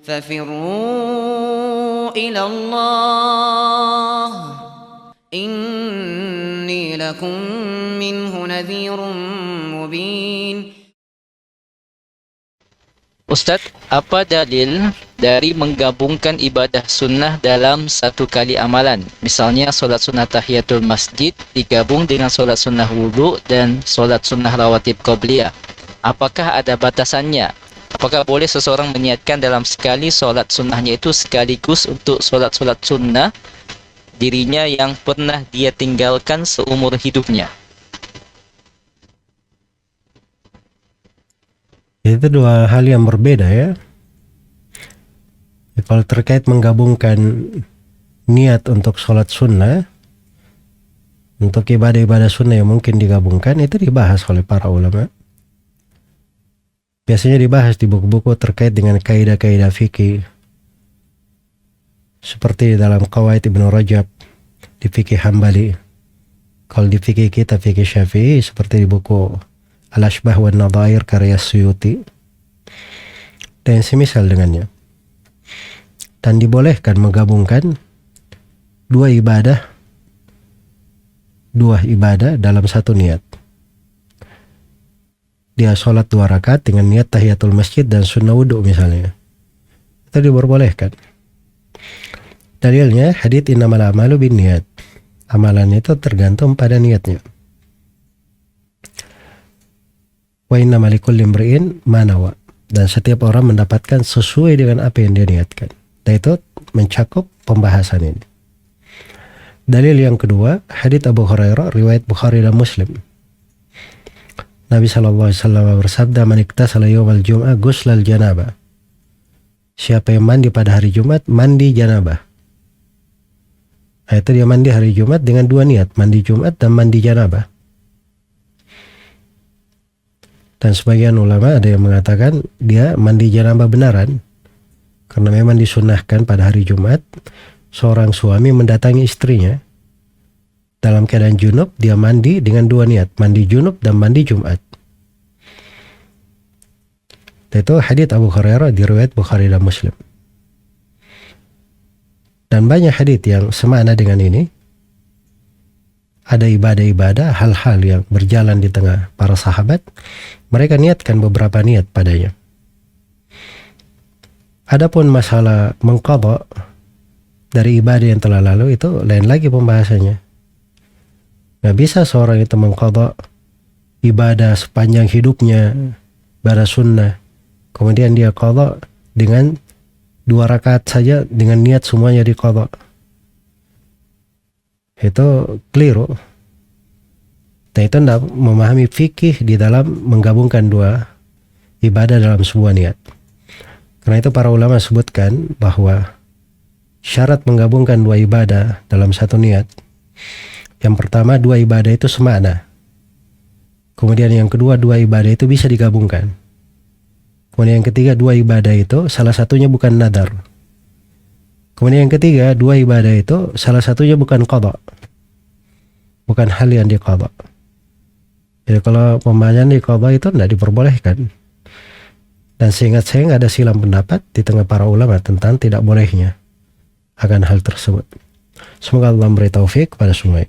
ففروا إلى الله إني لكم منه نذير مبين. Ustadz, apa dalil dari menggabungkan ibadah sunnah dalam satu kali amalan? Misalnya solat sunnah tahiyatul masjid digabung dengan solat sunnah wudhu dan solat sunnah rawatib qabliyah. Apakah ada batasannya? Apakah boleh seseorang meniatkan dalam sekali solat sunnahnya itu sekaligus untuk solat-solat sunnah dirinya yang pernah dia tinggalkan seumur hidupnya? Itu dua hal yang berbeda ya. Kalau terkait menggabungkan niat untuk sholat sunnah, untuk ibadah-ibadah sunnah yang mungkin digabungkan, itu dibahas oleh para ulama. Biasanya dibahas di buku-buku terkait dengan kaidah-kaidah fikih. Seperti dalam Qawaid Ibnu Rajab, di fikih Hambali. Kalau di fikih kita, fikih Syafi'i, seperti di buku Al-Ashbah wa Nadhair karya Suyuti dan semisal dengannya. Dan dibolehkan menggabungkan dua ibadah dalam satu niat. Dia sholat 2 rakaat dengan niat tahiyatul masjid dan sunnah wudhu misalnya. Itu diperbolehkan. Dalilnya hadits innamal a'malu binniyat. Amalan itu tergantung pada niatnya. Wa innamal likulli imri'in ma nawa. Dan setiap orang mendapatkan sesuai dengan apa yang dia niatkan. Dan itu mencakup pembahasan ini. Dalil yang kedua, hadits Abu Hurairah riwayat Bukhari dan Muslim. Nabi sallallahu alaihi wasallam bersabda, "Man iktasala yaumal jum'ah ghuslal janabah." Siapa yang mandi pada hari Jumat, mandi janabah. Nah, itu dia mandi hari Jumat dengan dua niat, mandi Jumat dan mandi janabah. Dan sebagian ulama ada yang mengatakan dia mandi janabah benaran. Karena memang disunnahkan pada hari Jumat, seorang suami mendatangi istrinya. Dalam keadaan junub, dia mandi dengan dua niat. Mandi junub dan mandi Jumat. Itu hadits Abu Hurairah diriwayat Bukhari dan Muslim. Dan banyak hadits yang semakna dengan ini. Ada ibadah-ibadah, hal-hal yang berjalan di tengah para sahabat. Mereka niatkan beberapa niat padanya. Adapun masalah mengqadha dari ibadah yang telah lalu, itu lain lagi pembahasannya. Nggak bisa seorang itu mengqadha ibadah sepanjang hidupnya, ibadah sunnah. Kemudian dia qadha dengan 2 rakaat saja dengan niat semuanya diqadha. Itu keliru. Dan itu tidak memahami fikih di dalam menggabungkan dua ibadah dalam sebuah niat. Karena itu para ulama sebutkan bahwa syarat menggabungkan dua ibadah dalam satu niat. Yang pertama, dua ibadah itu semakna. Kemudian yang kedua, dua ibadah itu bisa digabungkan. Kemudian yang ketiga, dua ibadah itu salah satunya bukan nadar. Kemudian yang ketiga, dua ibadah itu salah satunya bukan qadha. Bukan hal yang diqadha. Jadi kalau pembahasan diqadha itu tidak diperbolehkan. Dan seingat saya nggak ada silang pendapat di tengah para ulama tentang tidak bolehnya akan hal tersebut. Semoga Allah memberi taufik kepada semua.